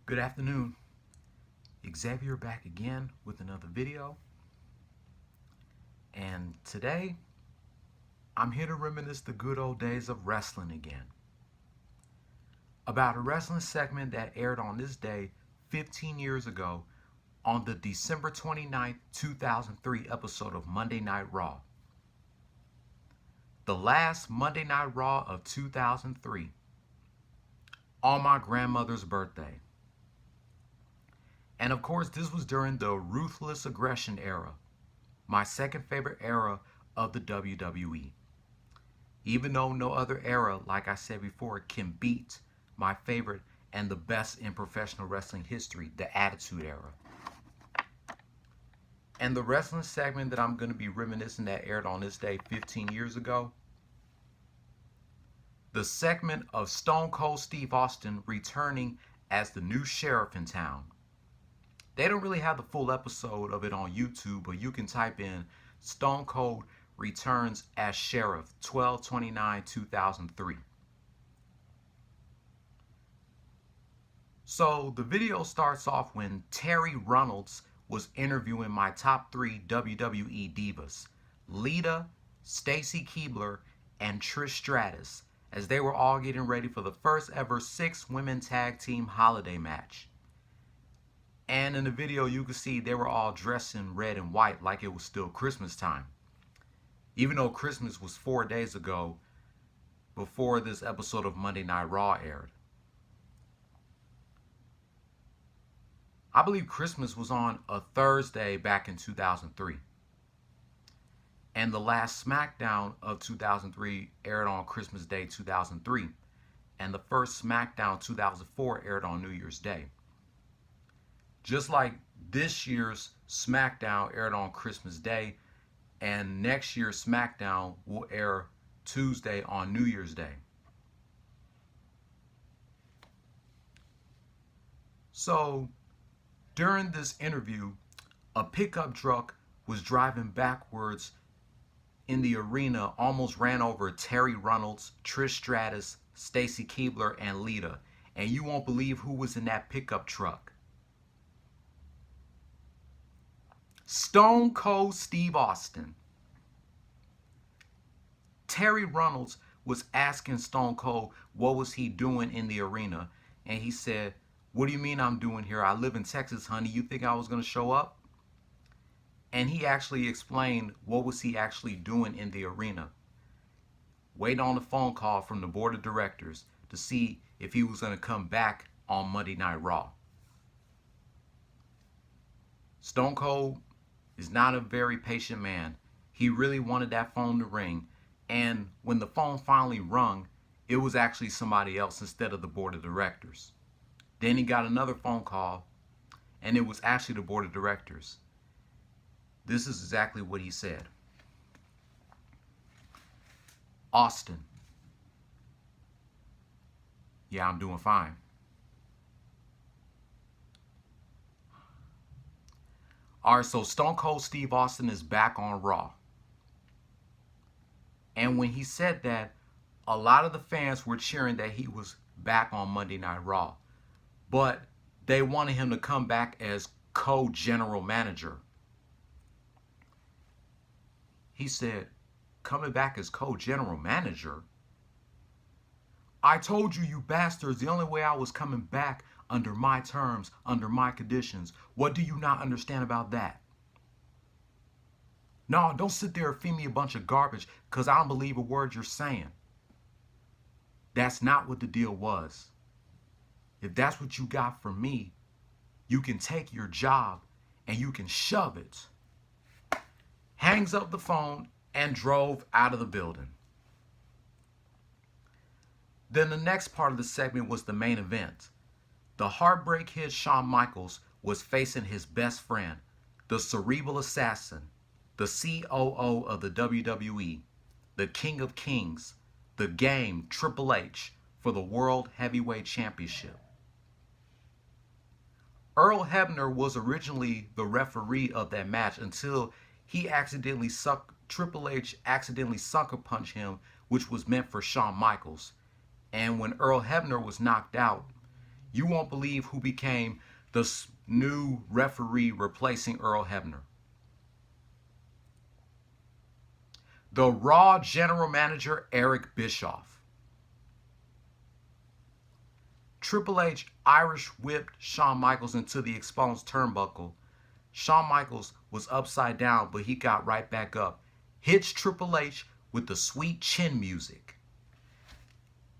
Good afternoon. Xavier back again with another video. And today, I'm here to reminisce the good old days of wrestling again. About a wrestling segment that aired on this day 15 years ago on the December 29th, 2003 episode of Monday Night Raw. The last Monday Night Raw of 2003, on my grandmother's birthday. And of course, this was during the Ruthless Aggression era, my second favorite era of the WWE. Even though no other era, like I said before, can beat my favorite and the best in professional wrestling history, the Attitude Era. And the wrestling segment that I'm going to be reminiscing that aired on this day 15 years ago, the segment of Stone Cold Steve Austin returning as the new sheriff in town. They don't really have the full episode of it on YouTube, but you can type in Stone Cold returns as sheriff 12/29/2003. So the video starts off when Terry Runnels was interviewing my top 3 WWE divas, Lita, Stacy Keibler, and Trish Stratus, as they were all getting ready for the first ever 6-women tag team holiday match. And in the video, you can see they were all dressed in red and white like it was still Christmas time. Even though Christmas was 4 days ago, before this episode of Monday Night Raw aired. I believe Christmas was on a Thursday back in 2003. And the last SmackDown of 2003 aired on Christmas Day 2003. And the first SmackDown 2004 aired on New Year's Day. Just like this year's SmackDown aired on Christmas Day, and next year's SmackDown will air Tuesday on New Year's Day. So, during this interview, a pickup truck was driving backwards in the arena, almost ran over Terry Runnels, Trish Stratus, Stacy Keibler, and Lita. And you won't believe who was in that pickup truck. Stone Cold Steve Austin. Terry Runnels was asking Stone Cold what was he doing in the arena. And he said, "What do you mean I'm doing here? I live in Texas, honey. You think I was going to show up?" And he actually explained what was he actually doing in the arena. Waiting on a phone call from the board of directors to see if he was going to come back on Monday Night Raw. Stone Cold is not a very patient man. He really wanted that phone to ring. And when the phone finally rung, it was actually somebody else instead of the board of directors. Then he got another phone call, and it was actually the board of directors. This is exactly what he said. "Austin, yeah, I'm doing fine. Alright, so Stone Cold Steve Austin is back on Raw." And when he said that, a lot of the fans were cheering that he was back on Monday Night Raw. But they wanted him to come back as co-general manager. He said, "Coming back as co-general manager? I told you, you bastards, the only way I was coming back under my terms, under my conditions. What do you not understand about that? No, don't sit there and feed me a bunch of garbage because I don't believe a word you're saying." That's not what the deal was. If that's what you got from me, you can take your job and you can shove it. Hangs up the phone and drove out of the building. Then the next part of the segment was the main event. The Heartbreak Kid Shawn Michaels was facing his best friend, the Cerebral Assassin, the COO of the WWE, the King of Kings, the Game, Triple H, for the World Heavyweight Championship. Earl Hebner was originally the referee of that match until Triple H accidentally sucker punched him, which was meant for Shawn Michaels. And when Earl Hebner was knocked out, You won't believe who became the new referee replacing Earl Hebner. The Raw general manager, Eric Bischoff. Triple H Irish whipped Shawn Michaels into the exposed turnbuckle. Shawn Michaels was upside down, but he got right back up. Hits Triple H with the sweet chin music.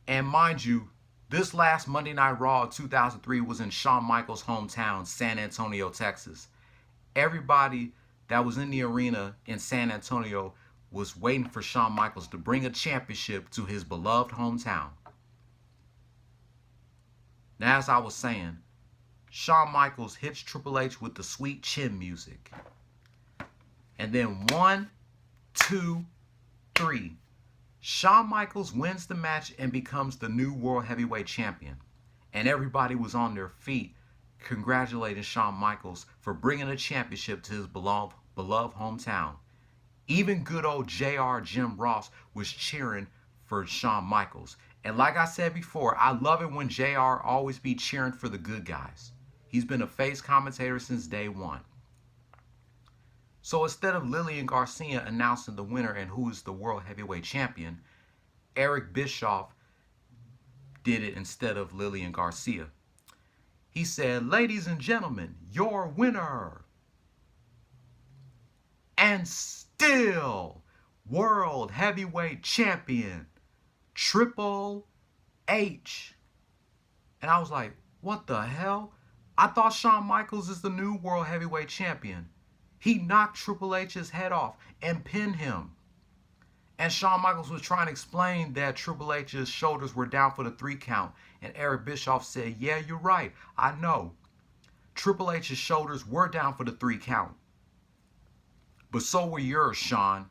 And mind you, this last Monday Night Raw 2003 was in Shawn Michaels' hometown, San Antonio, Texas. Everybody that was in the arena in San Antonio was waiting for Shawn Michaels to bring a championship to his beloved hometown. Now, as I was saying, Shawn Michaels hits Triple H with the sweet chin music. And then 1, 2, 3. Shawn Michaels wins the match and becomes the new World Heavyweight Champion. And everybody was on their feet congratulating Shawn Michaels for bringing a championship to his beloved hometown. Even good old JR Jim Ross was cheering for Shawn Michaels. And like I said before, I love it when JR always be cheering for the good guys. He's been a face commentator since day one. So instead of Lillian Garcia announcing the winner and who is the World Heavyweight Champion, Eric Bischoff did it instead of Lillian Garcia. He said, "Ladies and gentlemen, your winner and still World Heavyweight Champion, Triple H." And I was like, what the hell? I thought Shawn Michaels is the new World Heavyweight Champion. He knocked Triple H's head off and pinned him. And Shawn Michaels was trying to explain that Triple H's shoulders were down for the 3 count. And Eric Bischoff said, yeah, you're right. I know. Triple H's shoulders were down for the 3 count. But so were yours, Shawn.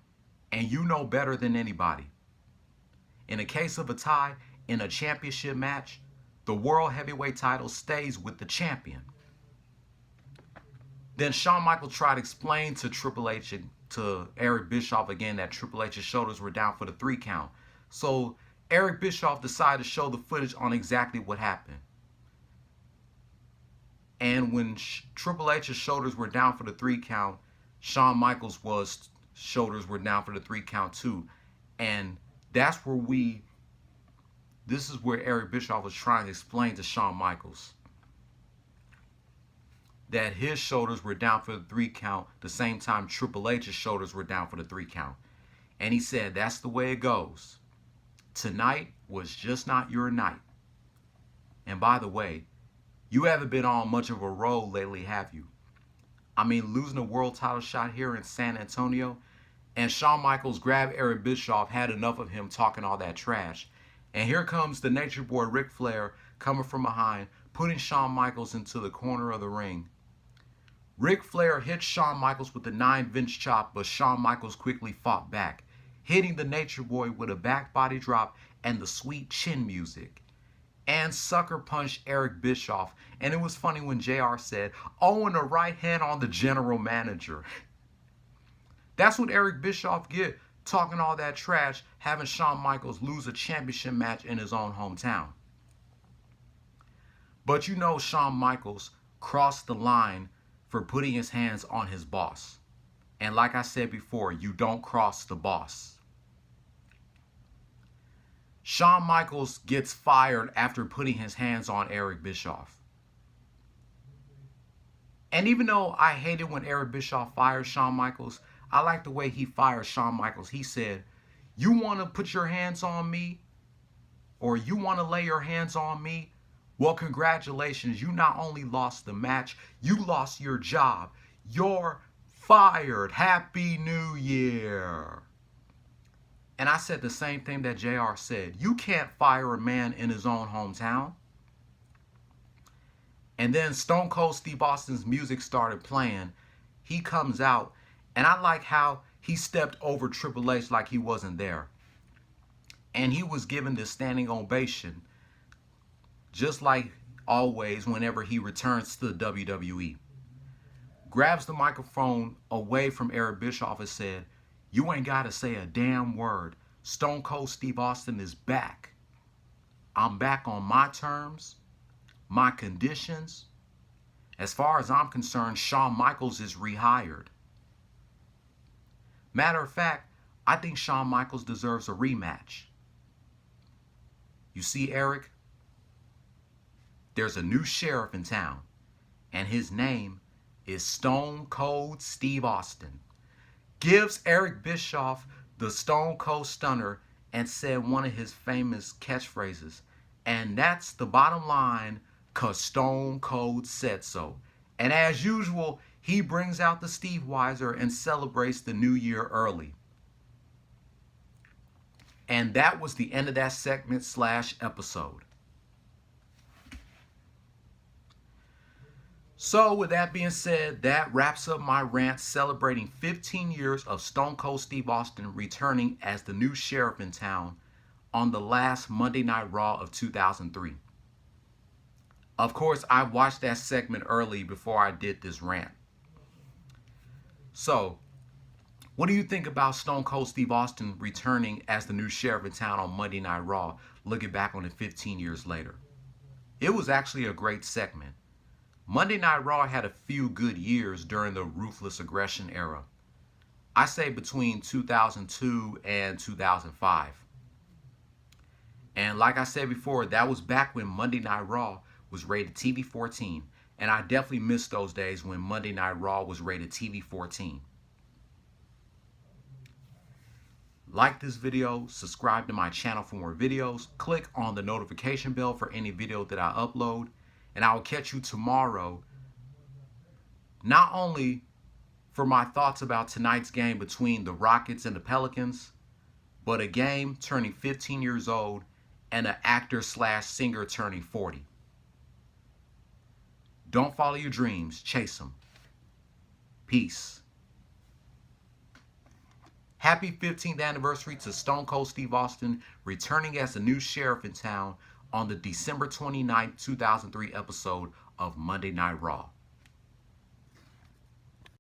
And you know better than anybody. In a case of a tie in a championship match, the World Heavyweight title stays with the champion. Then Shawn Michaels tried to explain to Triple H and to Eric Bischoff again that Triple H's shoulders were down for the 3 count. So Eric Bischoff decided to show the footage on exactly what happened. And when Triple H's shoulders were down for the 3 count, Shawn Michaels' shoulders were down for the 3 count too. And that's where this is where Eric Bischoff was trying to explain to Shawn Michaels that his shoulders were down for the 3 count the same time Triple H's shoulders were down for the 3 count. And he said, that's the way it goes. Tonight was just not your night. And by the way, you haven't been on much of a roll lately, have you? I mean, losing a world title shot here in San Antonio, and Shawn Michaels grabbed Eric Bischoff, had enough of him talking all that trash. And here comes the Nature Boy Ric Flair coming from behind, putting Shawn Michaels into the corner of the ring. Ric Flair hit Shawn Michaels with the 9-inch chop, but Shawn Michaels quickly fought back, hitting the Nature Boy with a back body drop and the sweet chin music. And sucker punched Eric Bischoff. And it was funny when JR said, oh, and the right hand on the general manager. That's what Eric Bischoff get, talking all that trash, having Shawn Michaels lose a championship match in his own hometown. But you know Shawn Michaels crossed the line for putting his hands on his boss. And like I said before, you don't cross the boss. Shawn Michaels gets fired after putting his hands on Eric Bischoff. And even though I hated when Eric Bischoff fired Shawn Michaels, I like the way he fired Shawn Michaels. He said, you want to put your hands on me? Or you want to lay your hands on me? Well, congratulations. You not only lost the match, you lost your job. You're fired. Happy New Year. And I said the same thing that JR said. You can't fire a man in his own hometown. And then Stone Cold Steve Austin's music started playing. He comes out, and I like how he stepped over Triple H like he wasn't there. And he was given this standing ovation, just like always whenever he returns to the WWE. Grabs the microphone away from Eric Bischoff and said, you ain't got to say a damn word. Stone Cold Steve Austin is back. I'm back on my terms. my conditions, as far as I'm concerned, Shawn Michaels is rehired. Matter of fact, I think Shawn Michaels deserves a rematch. You see, Eric, there's a new sheriff in town, and his name is Stone Cold Steve Austin. Gives Eric Bischoff the Stone Cold Stunner and said one of his famous catchphrases, and that's the bottom line, 'cause Stone Cold said so. And as usual, he brings out the Steve Weiser and celebrates the new year early. And that was the end of that segment / episode. So with that being said, that wraps up my rant celebrating 15 years of Stone Cold Steve Austin returning as the new sheriff in town on the last Monday Night Raw of 2003. Of course, I watched that segment early before I did this rant. So, what do you think about Stone Cold Steve Austin returning as the new sheriff in town on Monday Night Raw, looking back on it 15 years later? It was actually a great segment. Monday Night Raw had a few good years during the Ruthless Aggression era. I say between 2002 and 2005. And like I said before, that was back when Monday Night Raw was rated TV-14. And I definitely missed those days when Monday Night Raw was rated TV-14. Like this video, subscribe to my channel for more videos, click on the notification bell for any video that I upload, and I will catch you tomorrow, not only for my thoughts about tonight's game between the Rockets and the Pelicans, but a game turning 15 years old and an actor / singer turning 40. Don't follow your dreams, chase them. Peace. Happy 15th anniversary to Stone Cold Steve Austin returning as the new sheriff in town on the December 29th, 2003 episode of Monday Night Raw.